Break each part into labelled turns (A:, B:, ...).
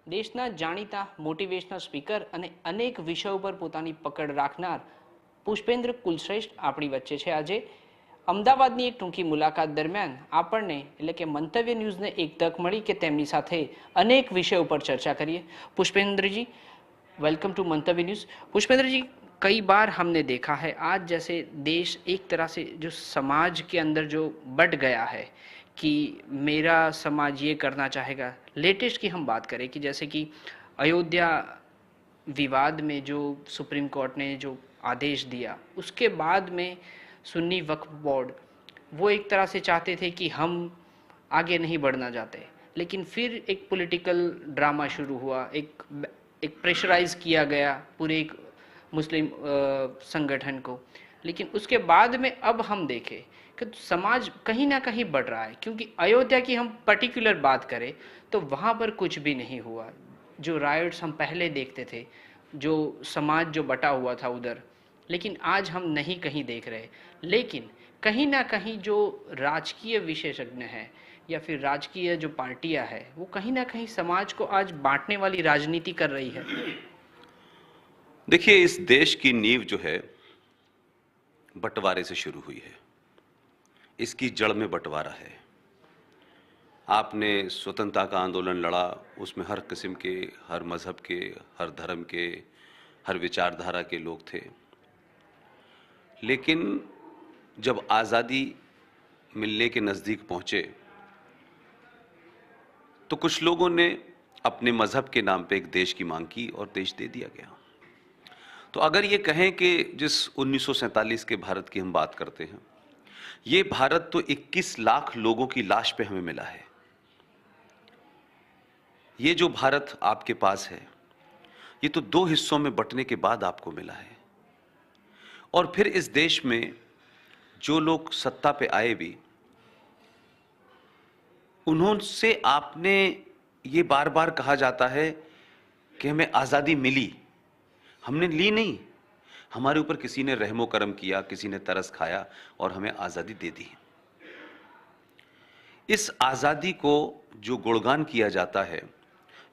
A: દેશના જાણીતા motivational speaker અને અનેક વિષયો પર પોતાની પકડ રાખનાર પુષ્પેન્દ્ર કુલશ્રેષ્ઠ આપણી વચ્ચે છે આજે. અમદાવાદની એક ટૂંકી મુલાકાત દરમિયાન આપણને એટલે કે મંતવ્ય ન્યૂઝને એક તક મળી કે તેમની સાથે અનેક વિષયો પર ચર્ચા કરીએ. पुष्पेंद्र जी, welcome to Mantavya news. Pushpendra जी, कई बार हमने देखा है आज जैसे देश एक तरह से जो समाज के अंदर जो बट गया है कि मेरा समाज ये करना चाहेगा. लेटेस्ट की हम बात करें कि जैसे कि अयोध्या विवाद में जो सुप्रीम कोर्ट ने जो आदेश दिया उसके बाद में सुन्नी वक्फ बोर्ड वो एक तरह से चाहते थे कि हम आगे नहीं बढ़ना चाहते, लेकिन फिर एक पॉलिटिकल ड्रामा शुरू हुआ, एक प्रेशराइज किया गया पूरे एक मुस्लिम संगठन को. लेकिन उसके बाद में अब हम देखें कि समाज कहीं ना कहीं बढ़ रहा है, क्योंकि अयोध्या की हम पर्टिकुलर बात करें तो वहाँ पर कुछ भी नहीं हुआ. जो राइट्स हम पहले देखते थे, जो समाज जो बटा हुआ था उधर, लेकिन आज हम नहीं कहीं देख रहे. लेकिन कहीं ना कहीं जो राजकीय विशेषज्ञ हैं या फिर राजकीय जो पार्टियां है वो कहीं ना कहीं समाज को आज बांटने वाली राजनीति कर रही है.
B: देखिए, इस देश की नींव जो है बंटवारे से शुरू हुई है. इसकी जड़ में बंटवारा है. आपने स्वतंत्रता का आंदोलन लड़ा, उसमें हर किस्म के, हर मजहब के, हर धर्म के, हर विचारधारा के लोग थे. लेकिन जब आज़ादी मिलने के नज़दीक पहुंचे तो कुछ लोगों ने अपने मजहब के नाम पे एक देश की मांग की और देश दे दिया गया. तो अगर ये कहें कि जिस 1947 के भारत की हम बात करते हैं, ये भारत तो 21 लाख लोगों की लाश पे हमें मिला है. ये जो भारत आपके पास है ये तो 2 हिस्सों में बंटने के बाद आपको मिला है. और फिर इस देश में जो लोग सत्ता पे आए भी, उन्होंने आपने ये बार बार कहा जाता है कि हमें आज़ादी मिली, हमने ली नहीं. हमारे ऊपर किसी ने रहमो करम किया, किसी ने तरस खाया और हमें आज़ादी दे दी. इस आज़ादी को जो गुणगान किया जाता है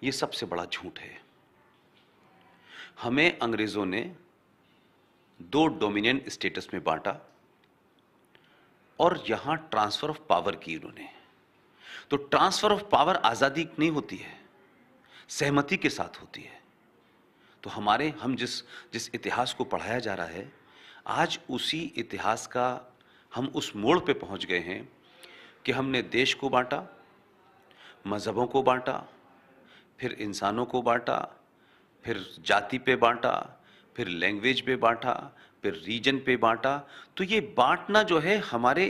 B: ये सबसे बड़ा झूठ है. हमें अंग्रेजों ने 2 डोमिनियन स्टेटस में बांटा और यहां ट्रांसफर ऑफ पावर की उन्होंने. तो ट्रांसफर ऑफ पावर आज़ादी नहीं होती है, सहमति के साथ होती है. तो हम जिस इतिहास को पढ़ाया जा रहा है, आज उसी इतिहास का हम उस मोड़ पे पहुंच गए हैं कि हमने देश को बांटा, मजहबों को बांटा, फिर इंसानों को बांटा, फिर जाति पे बांटा, फिर लैंग्वेज पे बांटा, फिर रीजन पे बांटा. तो ये बांटना जो है हमारे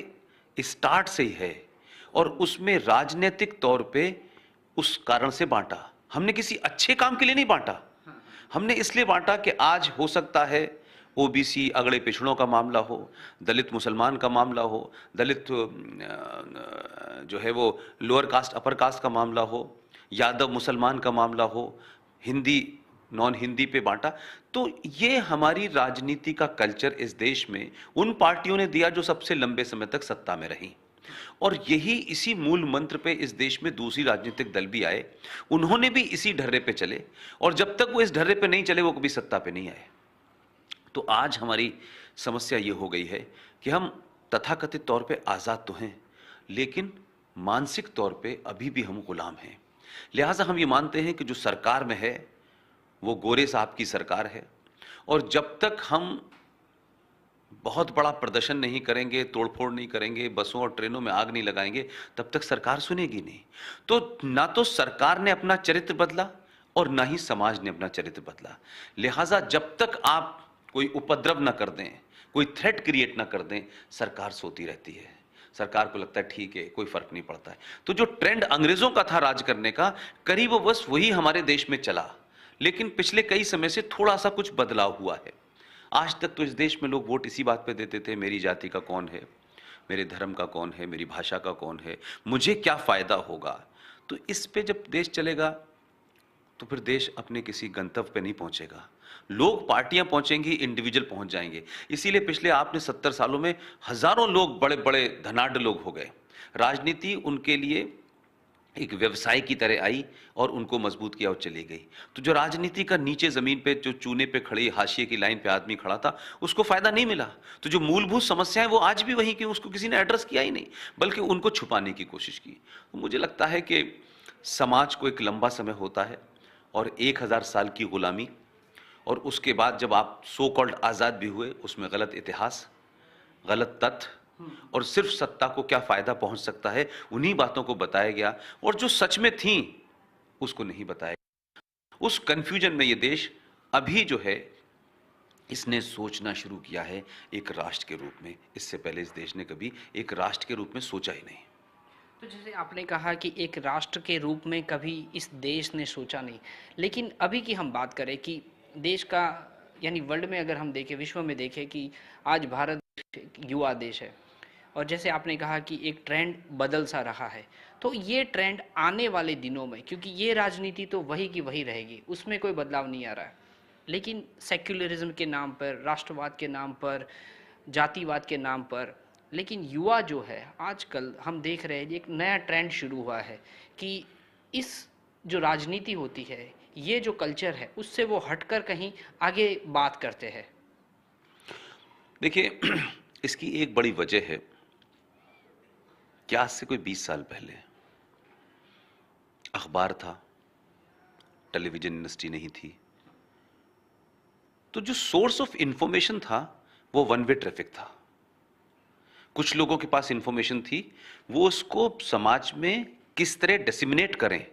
B: स्टार्ट से ही है और उसमें राजनीतिक तौर पे उस कारण से बांटा. हमने किसी अच्छे काम के लिए नहीं बांटा. हमने इसलिए बांटा कि आज हो सकता है ओबीसी अगड़े पिछड़ों का मामला हो, दलित मुसलमान का मामला हो, दलित जो है वो लोअर कास्ट अपर कास्ट का मामला हो, यादव मुसलमान का मामला हो, हिंदी नॉन हिंदी पे बांटा. तो ये हमारी राजनीति का कल्चर इस देश में उन पार्टियों ने दिया जो सबसे लंबे समय तक सत्ता में रही. और यही इसी मूल मंत्र पे इस देश में दूसरी राजनीतिक दल भी आए, उन्होंने भी इसी ढर्रे पे चले और जब तक वो इस ढर्रे पे नहीं चले वो कभी सत्ता पे नहीं आए. तो आज हमारी समस्या ये हो गई है कि हम तथाकथित तौर पे आज़ाद तो हैं, लेकिन मानसिक तौर पे अभी भी हम गुलाम हैं. लिहाजा हम ये मानते हैं कि जो सरकार में है वो गोरे साहब की सरकार है और जब तक हम बहुत बड़ा प्रदर्शन नहीं करेंगे, तोड़फोड़ नहीं करेंगे, बसों और ट्रेनों में आग नहीं लगाएंगे, तब तक सरकार सुनेगी नहीं. तो ना तो सरकार ने अपना चरित्र बदला और ना ही समाज ने अपना चरित्र बदला. लिहाजा जब तक आप कोई उपद्रव ना कर दें, कोई थ्रेट क्रिएट ना कर दें, सरकार सोती रहती है. सरकार को लगता है ठीक है, कोई फर्क नहीं पड़ता है. तो जो ट्रेंड अंग्रेजों का था राज करने का, करीब बस वही हमारे देश में चला. लेकिन पिछले कई समय से थोड़ा सा कुछ बदलाव हुआ है. आज तक तो इस देश में लोग वोट इसी बात पे देते थे, मेरी जाति का कौन है, मेरे धर्म का कौन है, मेरी भाषा का कौन है, मुझे क्या फायदा होगा. तो इस पे जब देश चलेगा तो फिर देश अपने किसी गंतव्य पे नहीं पहुंचेगा. लोग, पार्टियां पहुंचेंगी, इंडिविजुअल पहुंच जाएंगे. इसीलिए पिछले आपने 70 सालों में हजारों लोग बड़े बड़े धनाढ्य लोग हो गए. राजनीति उनके लिए एक व्यवसाय की तरह आई और उनको मजबूत किया और चली गई। तो जो राजनीति का नीचे जमीन पे जो चूने पे खड़ी हाशिए की लाइन पे आदमी खड़ा था, उसको फायदा नहीं मिला। तो जो मूलभूत समस्याएं वो आज भी वही की, उसको किसी ने एड्रेस किया ही नहीं, बल्कि उनको छुपाने की कोशिश की। तो मुझे लगता है कि समाज को एक लंबा समय होता है और 1000 साल की गुलामी, और उसके बाद जब आप सो कॉल्ड आजाद भी हुए, उसमें गलत इतिहास, गलत तथ्य और सिर्फ सत्ता को क्या फायदा पहुंच सकता है, उन्हीं बातों को बताया गया, और जो सच में थी उसको नहीं बताया। उस कंफ्यूजन में ये देश अभी जो है, इसने सोचना शुरू किया है एक राष्ट्र के रूप में। इससे पहले इस देश ने कभी एक राष्ट्र के रूप में सोचा ही नहीं।
A: तो जैसे आपने कहा कि एक राष्ट्र के रूप में कभी इस देश ने सोचा नहीं, लेकिन अभी की हम बात करें कि देश का, यानी वर्ल्ड में अगर हम देखें, विश्व में देखें कि आज भारत एक युवा देश है, और जैसे आपने कहा कि एक ट्रेंड बदल सा रहा है, तो ये ट्रेंड आने वाले दिनों में, क्योंकि ये राजनीति तो वही की वही रहेगी, उसमें कोई बदलाव नहीं आ रहा है, लेकिन सेक्युलरिज्म के नाम पर, राष्ट्रवाद के नाम पर, जातिवाद के नाम पर, लेकिन युवा जो है आजकल हम देख रहे हैं, एक नया ट्रेंड शुरू हुआ है कि इस जो राजनीति होती है, ये जो कल्चर है, उससे वो हटकर कहीं आगे बात करते हैं।
B: देखिए, इसकी एक बड़ी वजह है कि आज से कोई 20 साल पहले अखबार था, टेलीविजन इंडस्ट्री नहीं थी, तो जो सोर्स ऑफ इंफॉर्मेशन था वो वन वे ट्रैफिक था। कुछ लोगों के पास इंफॉर्मेशन थी, वो उसको समाज में किस तरह डिसिमिनेट करें,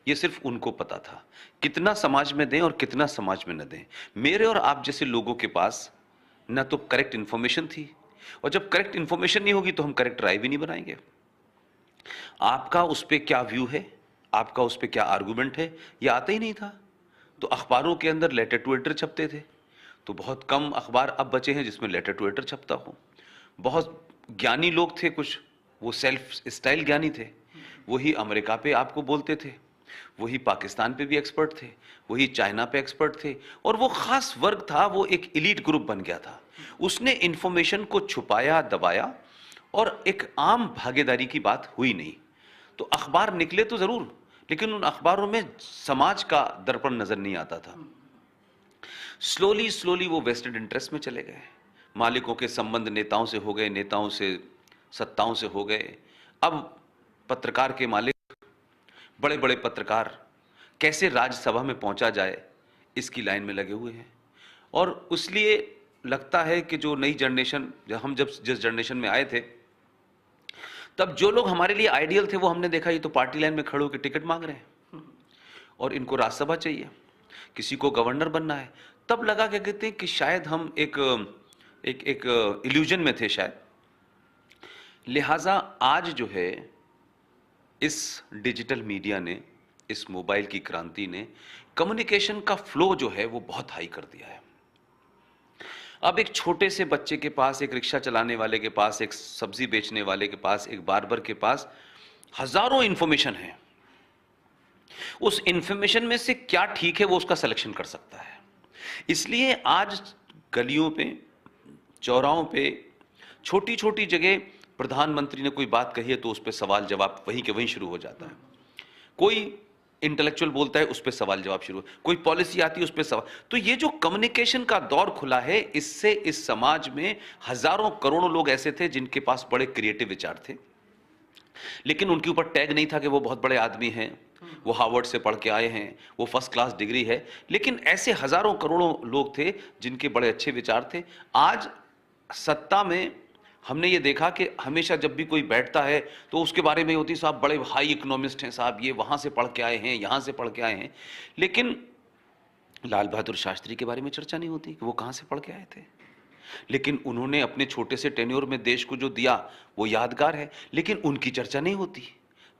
B: ये सिर्फ उनको पता था। कितना समाज में दें और कितना समाज में न दें। मेरे और आप जैसे लोगों के पास ना तो करेक्ट इंफॉर्मेशन थी, और जब करेक्ट इंफॉर्मेशन नहीं होगी तो हम करेक्ट राय भी नहीं बनाएंगे। आपका उस पर क्या व्यू है, आपका उस पर क्या आर्गुमेंट है, ये आता ही नहीं था। तो अखबारों के अंदर लेटर टू एडिटर छपते थे, तो बहुत कम अखबार अब बचे हैं जिसमें लेटर टू एडिटर छपता हो। बहुत ज्ञानी लोग थे कुछ, वो सेल्फ स्टाइल ज्ञानी थे, वही अमेरिका पे आपको बोलते थे, वही पाकिस्तान पे भी एक्सपर्ट थे, वही चाइना पे एक्सपर्ट थे, और वो खास वर्ग था, वो एक एलीट ग्रुप बन गया था। उसने इंफॉर्मेशन को छुपाया, दबाया, और एक आम भागीदारी की बात हुई नहीं। तो अखबार निकले तो जरूर, लेकिन उन अखबारों में समाज का दर्पण नजर नहीं आता था। स्लोली स्लोली वो वेस्टेड इंटरेस्ट में चले गए। मालिकों के संबंध नेताओं से हो गए, नेताओं से सत्ताओं से हो गए। अब पत्रकार के मालिक, बड़े बड़े पत्रकार, कैसे राज्यसभा में पहुंचा जाए इसकी लाइन में लगे हुए हैं। और इसलिए लगता है कि जो नई जनरेशन, हम जब जिस जनरेशन में आए थे, तब जो लोग हमारे लिए आइडियल थे, वो हमने देखा ये तो पार्टी लाइन में खड़े होकर टिकट मांग रहे हैं और इनको राज्यसभा चाहिए, किसी को गवर्नर बनना है। तब लगा क्या कहते हैं कि शायद हम एक इल्यूजन में थे शायद। लिहाजा आज जो है, इस डिजिटल मीडिया ने, इस मोबाइल की क्रांति ने कम्युनिकेशन का फ्लो जो है वो बहुत हाई कर दिया है। अब एक छोटे से बच्चे के पास, एक रिक्शा चलाने वाले के पास, एक सब्जी बेचने वाले के पास, एक बार्बर के पास हजारों इंफॉर्मेशन है। उस इंफॉर्मेशन में से क्या ठीक है वो उसका सिलेक्शन कर सकता है। इसलिए आज गलियों पे, चौराहों पे, छोटी छोटी जगह प्रधानमंत्री ने कोई बात कही है तो उस पर सवाल जवाब वहीं के वहीं शुरू हो जाता है। कोई इंटेलेक्चुअल बोलता है, उस पर सवाल जवाब शुरू, कोई पॉलिसी आती है उस पर सवाल। तो ये जो कम्युनिकेशन का दौर खुला है, इससे इस समाज में हजारों करोड़ों लोग ऐसे थे जिनके पास बड़े क्रिएटिव विचार थे, लेकिन उनके ऊपर टैग नहीं था कि वो बहुत बड़े आदमी हैं, वो हार्वर्ड से पढ़ के आए हैं, वो फर्स्ट क्लास डिग्री है। लेकिन ऐसे हजारों करोड़ों लोग थे जिनके बड़े अच्छे विचार थे। आज सत्ता में हमने ये देखा कि हमेशा जब भी कोई बैठता है तो उसके बारे में होती, साहब बड़े हाई इकोनॉमिस्ट हैं, साहब ये वहां से पढ़ के आए हैं, यहां से पढ़ के आए हैं। लेकिन लाल बहादुर शास्त्री के बारे में चर्चा नहीं होती कि वो कहां से पढ़ के आए थे। लेकिन उन्होंने अपने छोटे से टेन्योर में देश को जो दिया वो यादगार है, लेकिन उनकी चर्चा नहीं होती।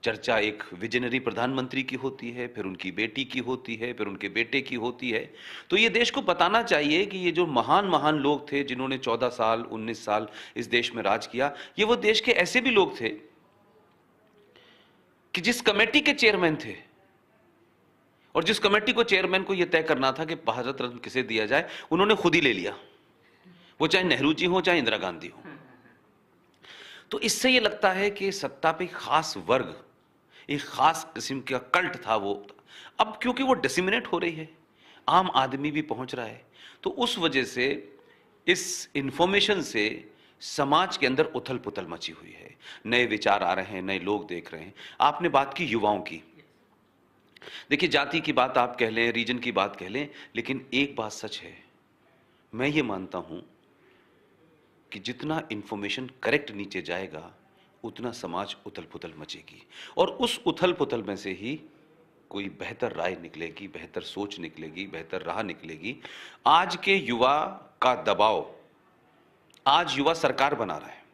B: चर्चा एक विजनरी प्रधानमंत्री की होती है, फिर उनकी बेटी की होती है, फिर उनके बेटे की होती है। तो ये देश को बताना चाहिए कि ये जो महान महान लोग थे जिन्होंने 14 साल 19 साल इस देश में राज किया, ये वो देश के ऐसे भी लोग थे कि जिस कमेटी के चेयरमैन थे, और जिस कमेटी को चेयरमैन को यह तय करना था कि भारत रत्न किसे दिया जाए, उन्होंने खुद ही ले लिया, वो चाहे नेहरू जी हो चाहे इंदिरा गांधी हो। तो इससे यह लगता है कि सत्ता पे खास वर्ग एक खास किस्म का कल्ट था वो। अब क्योंकि वो डिसिमिनेट हो रही है, आम आदमी भी पहुंच रहा है, तो उस वजह से इस इंफॉर्मेशन से समाज के अंदर उथल पुथल मची हुई है। नए विचार आ रहे हैं, नए लोग देख रहे हैं। आपने बात की युवाओं की, देखिए जाति की बात आप कह लें, रीजन की बात कह लें, लेकिन एक बात सच है, मैं ये मानता हूं कि जितना इंफॉर्मेशन करेक्ट नीचे जाएगा उतना समाज उथल पुथल मचेगी, और उस उथल पुथल में से ही कोई बेहतर राय निकलेगी, बेहतर सोच निकलेगी, बेहतर राह निकलेगी। आज के युवा का दबाव, आज युवा सरकार बना रहा है।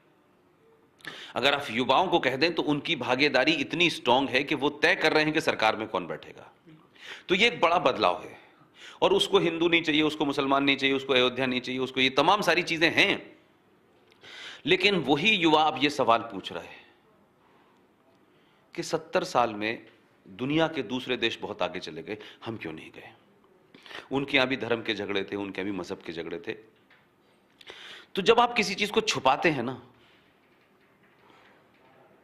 B: अगर आप युवाओं को कह दें तो उनकी भागीदारी इतनी स्ट्रांग है कि वो तय कर रहे हैं कि सरकार में कौन बैठेगा। तो ये एक बड़ा बदलाव है, और उसको हिंदू नहीं चाहिए, उसको मुसलमान नहीं चाहिए, उसको अयोध्या नहीं चाहिए, उसको ये तमाम सारी चीजें हैं। लेकिन वही युवा अब ये सवाल पूछ रहा है कि 70 साल में दुनिया के दूसरे देश बहुत आगे चले गए, हम क्यों नहीं गए? उनके यहां भी धर्म के झगड़े थे, उनके यहां भी मजहब के झगड़े थे। तो जब आप किसी चीज को छुपाते हैं ना,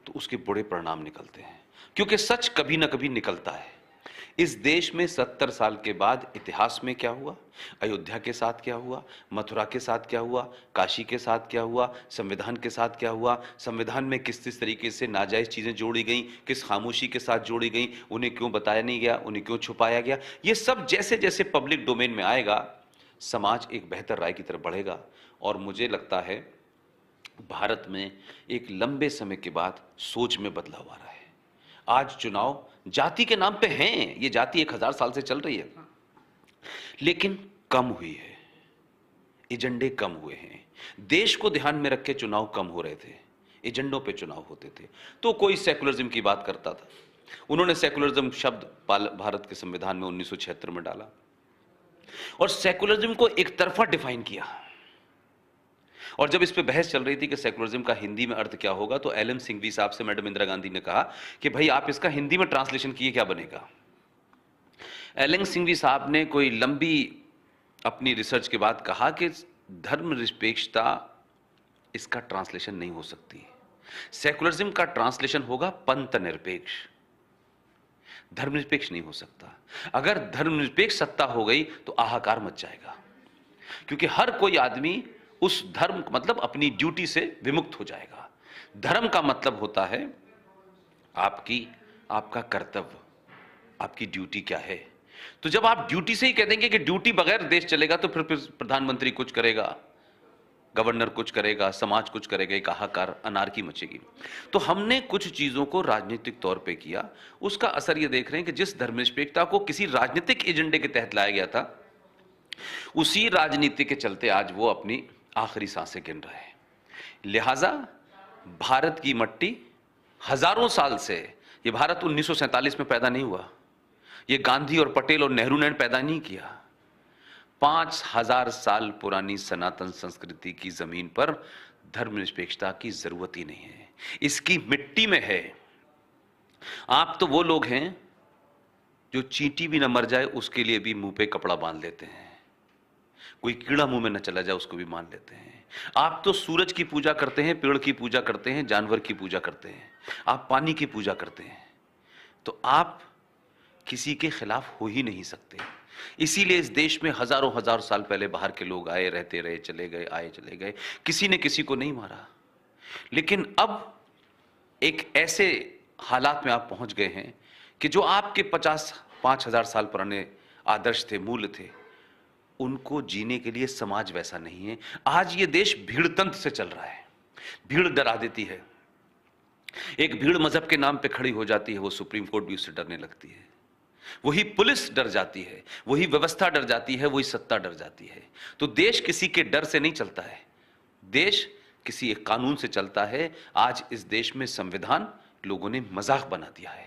B: तो उसके बुरे परिणाम निकलते हैं, क्योंकि सच कभी ना कभी निकलता है। इस देश में 70 साल के बाद इतिहास में क्या हुआ, अयोध्या के साथ क्या हुआ, मथुरा के साथ क्या हुआ, काशी के साथ क्या हुआ, संविधान के साथ क्या हुआ, संविधान में किस किस तरीके से नाजायज चीजें जोड़ी गई, किस खामोशी के साथ जोड़ी गई, उन्हें क्यों बताया नहीं गया, उन्हें क्यों छुपाया गया, ये सब जैसे जैसे पब्लिक डोमेन में आएगा, समाज एक बेहतर राय की तरफ बढ़ेगा। और मुझे लगता है भारत में एक लंबे समय के बाद सोच में बदलाव आ रहा है। आज चुनाव जाति के नाम पे हैं, ये जाति 1000 साल से चल रही है, लेकिन कम हुई है, एजेंडे कम हुए हैं। देश को ध्यान में रख के चुनाव कम हो रहे थे, एजेंडों पे चुनाव होते थे। तो कोई सेकुलरिज्म की बात करता था, उन्होंने सेकुलरिज्म शब्द भारत के संविधान में 1976 में डाला, और सेकुलरिज्म को एक तरफा डिफाइन किया। और जब इस पे बहस चल रही थी कि सेकुलरिज्म का हिंदी में अर्थ क्या होगा, तो एलएम सिंघवी साहब से मैडम इंदिरा गांधी ने कहा कि भाई आप इसका हिंदी में ट्रांसलेशन किए, क्या बनेगा? एलएम सिंघवी साहब ने कोई लंबी अपनी रिसर्च के बाद कहा कि धर्मनिरपेक्षता इसका ट्रांसलेशन नहीं हो सकती। सेकुलरिज्म का ट्रांसलेशन होगा पंथ निरपेक्ष, धर्मनिरपेक्ष नहीं हो सकता। अगर धर्मनिरपेक्ष सत्ता हो गई तो हाहाकार मच जाएगा, क्योंकि हर कोई आदमी उस धर्म मतलब अपनी ड्यूटी से विमुक्त हो जाएगा। धर्म का मतलब होता है आपका कर्तव्य, आपकी ड्यूटी क्या है। तो जब आप ड्यूटी से ही कह देंगे कि ड्यूटी बगैर देश चलेगा, तो फिर प्रधानमंत्री कुछ करेगा, गवर्नर कुछ करेगा, समाज कुछ करेगा, एक हाहाकार, अनार्की मचेगी। तो हमने कुछ चीजों को राजनीतिक तौर पे किया, उसका असर ये देख रहे हैं कि जिस धर्मनिरपेक्षता को किसी राजनीतिक एजेंडे के तहत लाया गया था, उसी राजनीति के चलते आज वो अपनी आखिरी सांसें गिन रहे हैं। लिहाजा भारत की मट्टी हजारों साल से, ये भारत 1947 में पैदा नहीं हुआ, ये गांधी और पटेल और नेहरू ने पैदा नहीं किया। 5000 साल पुरानी सनातन संस्कृति की जमीन पर धर्मनिरपेक्षता की जरूरत ही नहीं है, इसकी मिट्टी में है। आप तो वो लोग हैं जो चींटी भी न मर जाए उसके लिए भी मुंह पे कपड़ा बांध लेते हैं, कोई कीड़ा मुंह में न चला जाए उसको भी मान लेते हैं। आप तो सूरज की पूजा करते हैं, पेड़ की पूजा करते हैं, जानवर की पूजा करते हैं, आप पानी की पूजा करते हैं, तो आप किसी के खिलाफ हो ही नहीं सकते। इसीलिए इस देश में हजारों हजार साल पहले बाहर के लोग आए, रहते रहे, चले गए, आए चले गए, किसी ने किसी को नहीं मारा। लेकिन अब एक ऐसे हालात में आप पहुंच गए हैं कि जो आपके 5,000 साल पुराने आदर्श थे, मूल्य थे, उनको जीने के लिए समाज वैसा नहीं है। आज ये देश भीड़ तंत्र से चल रहा है, भीड़ डरा देती है। एक भीड़ मजहब के नाम पे खड़ी हो जाती है, वो सुप्रीम कोर्ट भी उससे डरने लगती है, वही पुलिस डर जाती है, वही व्यवस्था डर जाती है, वही सत्ता डर जाती है। तो देश किसी के डर से नहीं चलता है, देश किसी एक कानून से चलता है। आज इस देश में संविधान लोगों ने मजाक बना दिया है।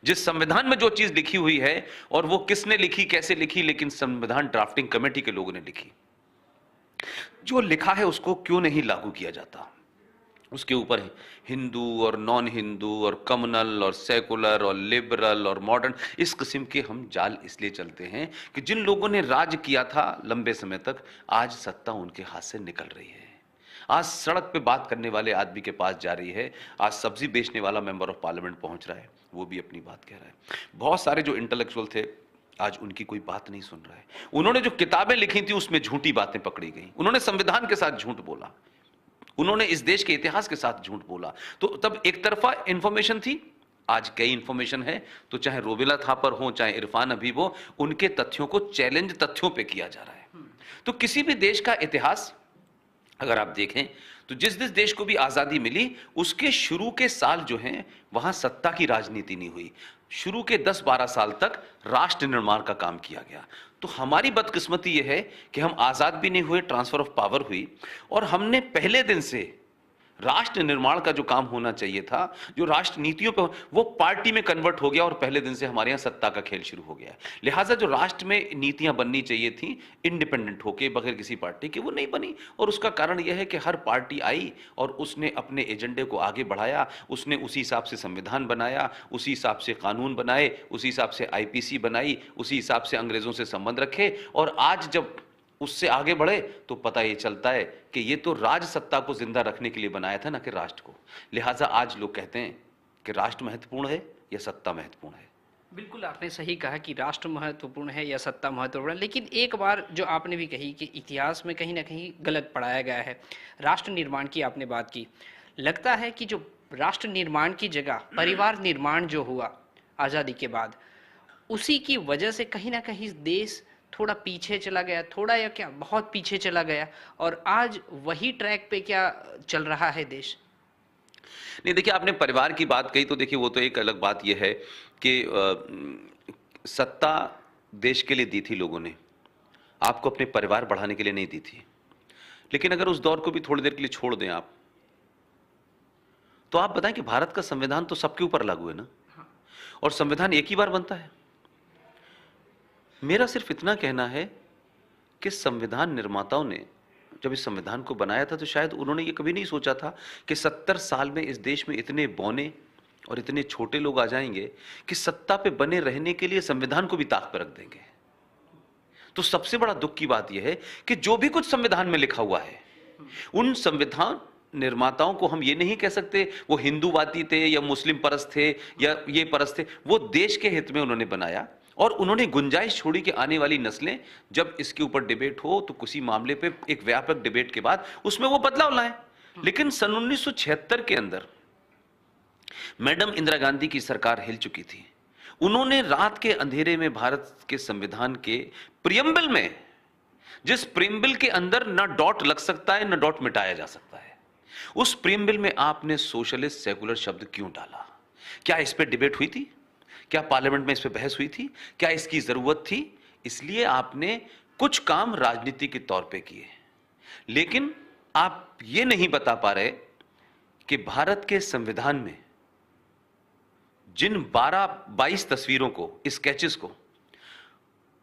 B: जिस संविधान में जो चीज लिखी हुई है, और वो किसने लिखी, कैसे लिखी, लेकिन संविधान ड्राफ्टिंग कमेटी के लोगों ने लिखी, जो लिखा है उसको क्यों नहीं लागू किया जाता। उसके ऊपर हिंदू और नॉन हिंदू और कम्युनल और सेकुलर और लिबरल और मॉडर्न, इस किस्म के हम जाल इसलिए चलते हैं कि जिन लोगों ने राज किया था लंबे समय तक, आज सत्ता उनके हाथ से निकल रही है। आज सड़क पे बात करने वाले आदमी के पास जा रही है, आज सब्जी बेचने वाला मेंबर ऑफ पार्लियामेंट पहुंच रहा है, वो भी अपनी बात कह रहा है। बहुत सारे जो इंटेलेक्चुअल थे आज उनकी कोई बात नहीं सुन रहा है। उन्होंने जो किताबें लिखी थी उसमें झूठी बातें पकड़ी गई, उन्होंने संविधान के साथ झूठ बोला, उन्होंने इस देश के इतिहास के साथ झूठ बोला। तो तब एक तरफा इंफॉर्मेशन थी, आज कई इंफॉर्मेशन है, तो चाहे रोबिला थापर हो चाहे इरफान हबीब हो, उनके तथ्यों को चैलेंज तथ्यों पे किया जा रहा है। तो किसी भी देश का इतिहास अगर आप देखें तो जिस जिस देश को भी आजादी मिली उसके शुरू के साल जो हैं वहां सत्ता की राजनीति नहीं हुई, शुरू के 10-12 साल तक राष्ट्र निर्माण का काम किया गया। तो हमारी बदकिस्मती यह है कि हम आजाद भी नहीं हुए, ट्रांसफर ऑफ पावर हुई, और हमने पहले दिन से राष्ट्र निर्माण का जो काम होना चाहिए था, जो राष्ट्र नीतियों पे, वो पार्टी में कन्वर्ट हो गया और पहले दिन से हमारे यहां सत्ता का खेल शुरू हो गया। लिहाजा जो राष्ट्र में नीतियां बननी चाहिए थी इंडिपेंडेंट होके बगैर किसी पार्टी के, वो नहीं बनी। और उसका कारण यह है कि हर पार्टी आई और उसने अपने एजेंडे को आगे बढ़ाया, उसने उसी हिसाब से संविधान बनाया, उसी हिसाब से कानून बनाए, उसी हिसाब से आईपीसी बनाई, उसी हिसाब से अंग्रेजों से संबंध रखे। और आज जब उससे आगे बढ़े तो पता ये चलता है कि ये तो राज सत्ता को जिंदा रखने के लिए बनाया था, ना कि राष्ट्र को। लिहाजा आज लोग कहते हैं कि राष्ट्र महत्वपूर्ण है या सत्ता महत्वपूर्ण है।
A: बिल्कुल आपने सही कहा कि राष्ट्र महत्वपूर्ण है या सत्ता महत्वपूर्ण है, लेकिन एक बार जो आपने भी कही कि इतिहास में कहीं ना कहीं गलत पढ़ाया गया है। राष्ट्र निर्माण की आपने बात की, लगता है कि जो राष्ट्र निर्माण की जगह परिवार निर्माण जो हुआ आज़ादी के बाद, उसी की वजह से कहीं ना कहीं देश थोड़ा पीछे चला गया, थोड़ा या क्या बहुत पीछे चला गया, और आज वही ट्रैक पे क्या चल रहा है देश।
B: नहीं, देखिए आपने परिवार की बात कही तो देखिए वो तो एक अलग बात यह है कि सत्ता देश के लिए दी थी लोगों ने, आपको अपने परिवार बढ़ाने के लिए नहीं दी थी। लेकिन अगर उस दौर को भी थोड़ी देर के लिए छोड़ दें आप, तो आप बताएं कि भारत का संविधान तो सबके ऊपर लागू है ना, और संविधान एक ही बार बनता है। मेरा सिर्फ इतना कहना है कि संविधान निर्माताओं ने जब इस संविधान को बनाया था तो शायद उन्होंने ये कभी नहीं सोचा था कि 70 साल में इस देश में इतने बौने और इतने छोटे लोग आ जाएंगे कि सत्ता पे बने रहने के लिए संविधान को भी ताक पर रख देंगे। तो सबसे बड़ा दुख की बात यह है कि जो भी कुछ संविधान में लिखा हुआ है, उन संविधान निर्माताओं को हम ये नहीं कह सकते वो हिंदूवादी थे या मुस्लिम परस्त थे या ये परस्त थे, वो देश के हित में उन्होंने बनाया। और उन्होंने गुंजाइश छोड़ी कि आने वाली नस्लें जब इसके ऊपर डिबेट हो तो किसी मामले पे एक व्यापक डिबेट के बाद उसमें वो बदलाव लाएं। लेकिन सन 1976 के अंदर मैडम इंदिरा गांधी की सरकार हिल चुकी थी। उन्होंने रात के अंधेरे में भारत के संविधान के प्रियम्बल में, जिस प्रियम्बल के अंदर ना डॉट लग सकता है ना डॉट मिटाया जा सकता है, उस प्रियम्बल में आपने सोशलिस्ट सेकुलर शब्द क्यों डाला? क्या इस पर डिबेट हुई थी? क्या पार्लियामेंट में इस पर बहस हुई थी? क्या इसकी जरूरत थी? इसलिए आपने कुछ काम राजनीति के तौर पे किए, लेकिन आप ये नहीं बता पा रहे कि भारत के संविधान में जिन 12-22 तस्वीरों को, स्केचेस को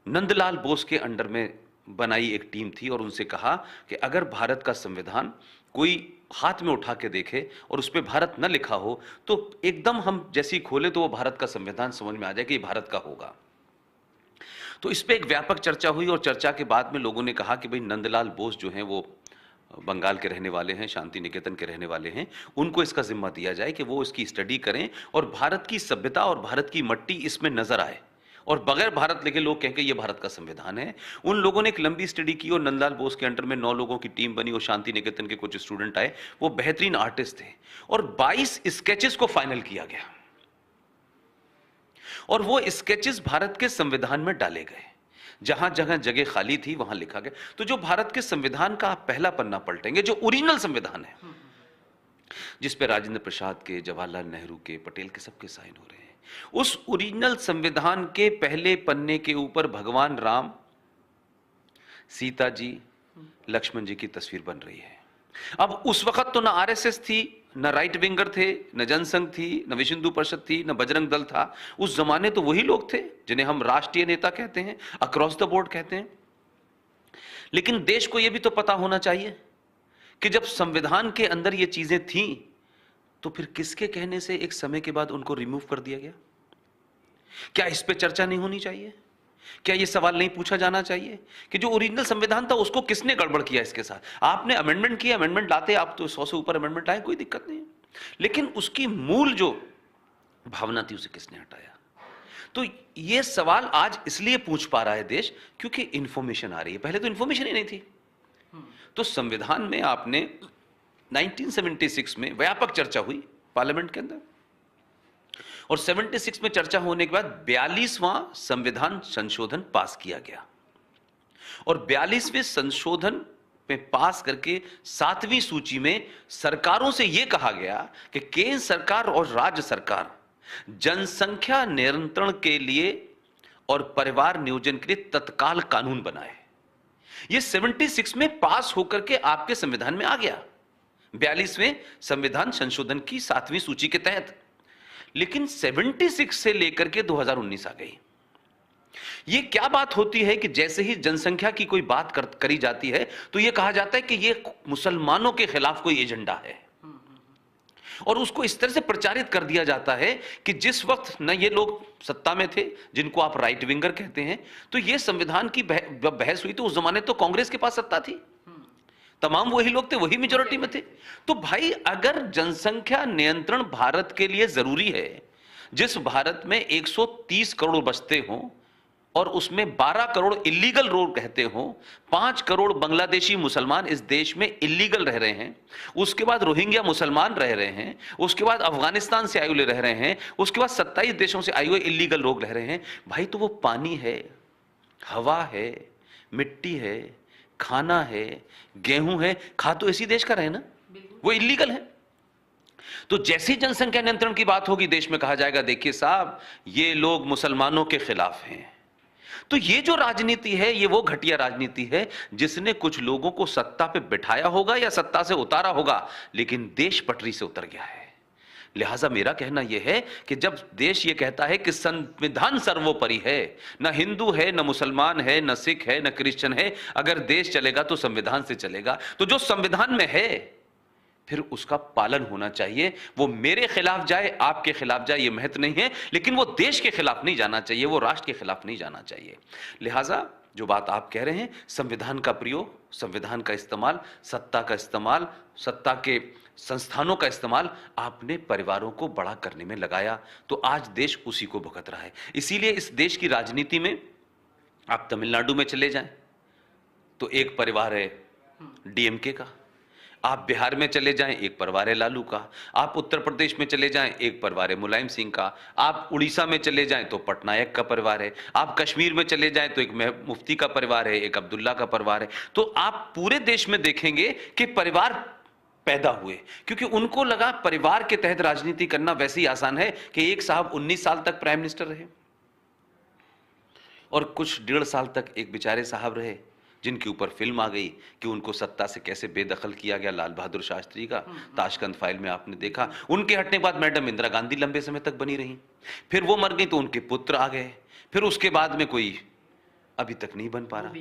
B: नंदलाल बोस के अंडर में बनाई एक टीम थी और उनसे कहा कि अगर भारत का संविधान कोई हाथ में उठा के देखे और उस पर भारत न लिखा हो तो एकदम हम जैसे ही खोले तो वो भारत का संविधान समझ में आ जाए कि ये भारत का होगा। तो इस पे एक व्यापक चर्चा हुई और चर्चा के बाद में लोगों ने कहा कि भाई नंदलाल बोस जो हैं वो बंगाल के रहने वाले हैं, शांति निकेतन के रहने वाले हैं, उनको इसका जिम्मा दिया जाए कि वो इसकी स्टडी करें और भारत की सभ्यता और भारत की मट्टी इसमें नजर आए और बगैर भारत लिखे लोग कहें कि ये भारत का संविधान है। उन लोगों ने एक लंबी स्टडी की और नंदलाल बोस के अंडर में 9 लोगों की टीम बनी और शांति निकेतन के कुछ स्टूडेंट आए, वो बेहतरीन आर्टिस्ट थे और 22 स्केचेस को फाइनल किया गया और वो स्केचेस भारत के संविधान में डाले गए। जहां जगह जगह खाली थी वहां लिखा गया। तो जो भारत के संविधान का आप पहला पन्ना पलटेंगे, जो ओरिजिनल संविधान है जिस पे राजेंद्र प्रसाद के, जवाहरलाल नेहरू के, पटेल के सबके साइन हो रहे हैं, उस ओरिजिनल संविधान के पहले पन्ने के ऊपर भगवान राम, सीता जी, लक्ष्मण जी की तस्वीर बन रही है। अब उस वक्त तो ना आरएसएस थी, न राइट विंगर थे, न जनसंघ थी, न विश्व हिंदू परिषद थी, न बजरंग दल था। उस जमाने तो वही लोग थे जिन्हें हम राष्ट्रीय नेता कहते हैं, अक्रॉस द बोर्ड कहते हैं। लेकिन देश को यह भी तो पता होना चाहिए कि जब संविधान के अंदर ये चीजें थीं तो फिर किसके कहने से एक समय के बाद उनको रिमूव कर दिया गया? क्या इस पे चर्चा नहीं होनी चाहिए? क्या यह सवाल नहीं पूछा जाना चाहिए कि जो ओरिजिनल संविधान था उसको किसने गड़बड़ किया इसके साथ? आपने अमेंडमेंट किया, अमेंडमेंट लाते आप तो 100 से ऊपर अमेंडमेंट लाए, कोई दिक्कत नहीं है, लेकिन उसकी मूल जो भावना थी उसे किसने हटाया? तो यह सवाल आज इसलिए पूछ पा रहा है देश क्योंकि इंफॉर्मेशन आ रही है, पहले तो इंफॉर्मेशन ही नहीं थी। तो संविधान में आपने 1976 में व्यापक चर्चा हुई पार्लियामेंट के अंदर, और 76 में चर्चा होने के बाद 42वां संविधान संशोधन पास किया गया, और 42वें संशोधन में पास करके 7वीं सूची में सरकारों से यह कहा गया कि केंद्र सरकार और राज्य सरकार जनसंख्या नियंत्रण के लिए और परिवार नियोजन के लिए तत्काल कानून बनाए। यह 76 में पास होकर के आपके संविधान में आ गया, 42वें संविधान संशोधन की 7वीं सूची के तहत। लेकिन 76 से लेकर के 2019 आ गई। यह क्या बात होती है कि जैसे ही जनसंख्या की कोई बात करी जाती है तो यह कहा जाता है कि यह मुसलमानों के खिलाफ कोई एजेंडा है, और उसको इस तरह से प्रचारित कर दिया जाता है कि जिस वक्त न ये लोग सत्ता में थे जिनको आप राइट विंगर कहते हैं, तो यह संविधान की बहस हुई तो उस जमाने तो कांग्रेस के पास सत्ता थी, तमाम वही लोग थे, वही मेजॉरिटी में थे। तो भाई अगर जनसंख्या नियंत्रण भारत के लिए जरूरी है, जिस भारत में 130 करोड़ बसते हों और उसमें 12 करोड़ इलीगल लोग रहते हों, 5 करोड़ बांग्लादेशी मुसलमान इस देश में इलीगल रह रहे हैं, उसके बाद रोहिंग्या मुसलमान रह रहे हैं, उसके बाद अफगानिस्तान से आए हुए रह रहे हैं, उसके बाद 27 देशों से आए हुए इलीगल लोग रह रहे हैं, भाई तो वो पानी है, हवा है, मिट्टी है, खाना है, गेहूं है, खा तो इसी देश का रहे ना, वो इलीगल है। तो जैसी जनसंख्या नियंत्रण की बात होगी देश में कहा जाएगा देखिए साहब ये लोग मुसलमानों के खिलाफ हैं। तो ये जो राजनीति है ये वो घटिया राजनीति है जिसने कुछ लोगों को सत्ता पे बिठाया होगा या सत्ता से उतारा होगा, लेकिन देश पटरी से उतर गया है। लिहाजा मेरा कहना यह है कि जब देश ये कहता है कि संविधान सर्वोपरि है, न हिंदू है, न मुसलमान है, न सिख है, न क्रिश्चियन है, अगर देश चलेगा तो संविधान से चलेगा, तो जो संविधान में है फिर उसका पालन होना चाहिए। वो मेरे खिलाफ जाए, आपके खिलाफ जाए, ये महत्व नहीं है, लेकिन वो देश के खिलाफ नहीं जाना चाहिए, वो राष्ट्र के खिलाफ नहीं जाना चाहिए। लिहाजा जो बात आप कह रहे हैं, संविधान का प्रयोग, संविधान का इस्तेमाल, सत्ता का इस्तेमाल, सत्ता के संस्थानों का इस्तेमाल आपने परिवारों को बड़ा करने में लगाया, तो आज देश उसी को भुगत रहा है। इसीलिए इस देश की राजनीति में आप तमिलनाडु में चले जाएं तो एक परिवार है डीएमके का, आप बिहार में चले जाएं एक परिवार है लालू का, आप उत्तर प्रदेश में चले जाएं एक परिवार है मुलायम सिंह का, आप उड़ीसा में चले जाएं तो पटनायक का परिवार है, आप कश्मीर में चले जाएं तो एक मुफ्ती का परिवार है, एक अब्दुल्ला का परिवार है। तो आप पूरे देश में देखेंगे कि परिवार पैदा हुए, क्योंकि उनको लगा परिवार के तहत राजनीति करना वैसे ही आसान है कि एक साहब 19 साल तक प्राइम मिनिस्टर रहे और कुछ 1.5 साल तक एक बेचारे साहब रहे जिनके ऊपर फिल्म आ गई कि उनको सत्ता से कैसे बेदखल किया गया, लाल बहादुर शास्त्री का ताशकंद फाइल में आपने देखा। उनके हटने के बाद मैडम इंदिरा गांधी लंबे समय तक बनी रही, फिर वो मर गई तो उनके पुत्र आ गए, फिर उसके बाद में कोई अभी तक नहीं बन पा रहा,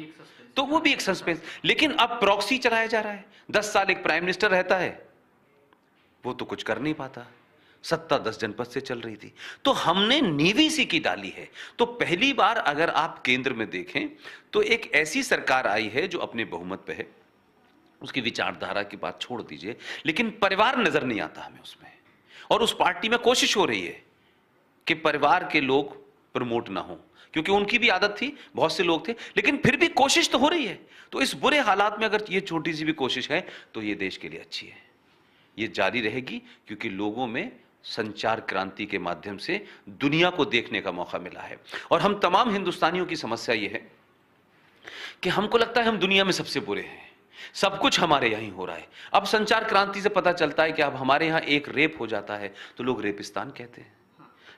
B: तो वो भी एक सस्पेंस। लेकिन अब प्रॉक्सी चलाया जा रहा है, 10 साल एक प्राइम मिनिस्टर रहता है, वो तो कुछ कर नहीं पाता, सत्ता 10 जनपद से चल रही थी। तो हमने नींवी सी की डाली है। तो पहली बार अगर आप केंद्र में देखें तो एक ऐसी सरकार आई है जो अपने बहुमत पे है, उसकी विचारधारा की बात छोड़ दीजिए, लेकिन परिवार नजर नहीं आता हमें उसमें, और उस पार्टी में कोशिश हो रही है कि परिवार के लोग प्रमोट ना हो, क्योंकि उनकी भी आदत थी, बहुत से लोग थे, लेकिन फिर भी कोशिश तो हो रही है। तो इस बुरे हालात में अगर ये छोटी सी भी कोशिश है तो ये देश के लिए अच्छी है, ये जारी रहेगी, क्योंकि लोगों में संचार क्रांति के माध्यम से दुनिया को देखने का मौका मिला है। और हम तमाम हिंदुस्तानियों की समस्या यह है कि हमको लगता है हम दुनिया में सबसे बुरे हैं, सब कुछ हमारे यहीं हो रहा है। अब संचार क्रांति से पता चलता है कि अब हमारे यहां एक रेप हो जाता है तो लोग रेपिस्तान कहते हैं,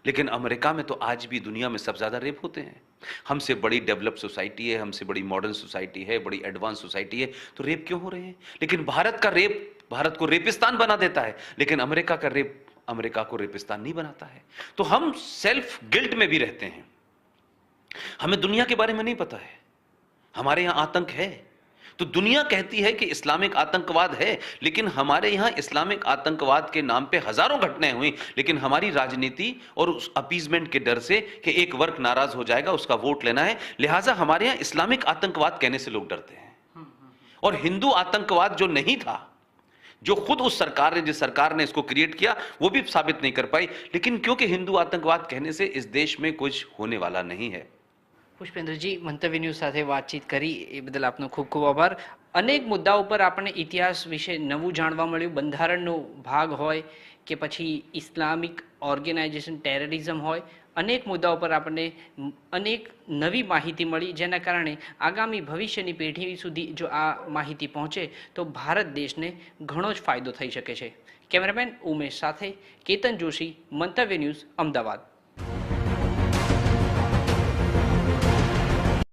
B: लेकिन अमेरिका में तो आज भी दुनिया में सबसे ज्यादा रेप होते हैं। हमसे बड़ी डेवलप सोसाइटी है, हमसे बड़ी मॉडर्न सोसाइटी है, बड़ी एडवांस सोसाइटी है, तो रेप क्यों हो रहे हैं? लेकिन भारत का रेप भारत को रेपिस्तान बना देता है, लेकिन अमेरिका का रेप अमेरिका को रेपिस्तान नहीं बनाता है। तो हम सेल्फ गिल्ट में भी रहते हैं, हमें दुनिया के बारे में नहीं पता है, हमारे यहां आतंक है। तो दुनिया कहती है कि इस्लामिक आतंकवाद है, लेकिन हमारे यहां इस्लामिक आतंकवाद के नाम पे हजारों घटनाएं हुई, लेकिन हमारी राजनीति और उस अपीजमेंट के डर से कि एक वर्ग नाराज हो जाएगा, उसका वोट लेना है, लिहाजा हमारे यहां इस्लामिक आतंकवाद कहने से लोग डरते हैं। और हिंदू आतंकवाद जो नहीं था, जो खुद उस सरकार ने, जिस सरकार ने इसको क्रिएट किया, वो भी साबित नहीं कर पाई, लेकिन क्योंकि हिंदू आतंकवाद कहने से इस देश में कुछ होने वाला नहीं है।
A: પુષ્પેન્દ્રજી, મંતવ્ય ન્યૂઝ સાથે વાતચીત કરી એ બદલ આપનો ખૂબ ખૂબ આભાર. અનેક મુદ્દાઓ પર આપણને ઇતિહાસ વિશે નવું જાણવા મળ્યું. બંધારણનો ભાગ હોય કે પછી ઇસ્લામિક ઓર્ગેનાઇઝેશન, ટેરરિઝમ હોય, અનેક મુદ્દાઓ પર આપણને અનેક નવી માહિતી મળી, જેના કારણે આગામી ભવિષ્યની પેઢી સુધી જો આ માહિતી પહોંચે તો ભારત દેશને ઘણો જ ફાયદો થઈ શકે છે. કેમેરામેન ઉમેશ સાથે કેતન જોશી, મંતવ્ય ન્યૂઝ, અમદાવાદ.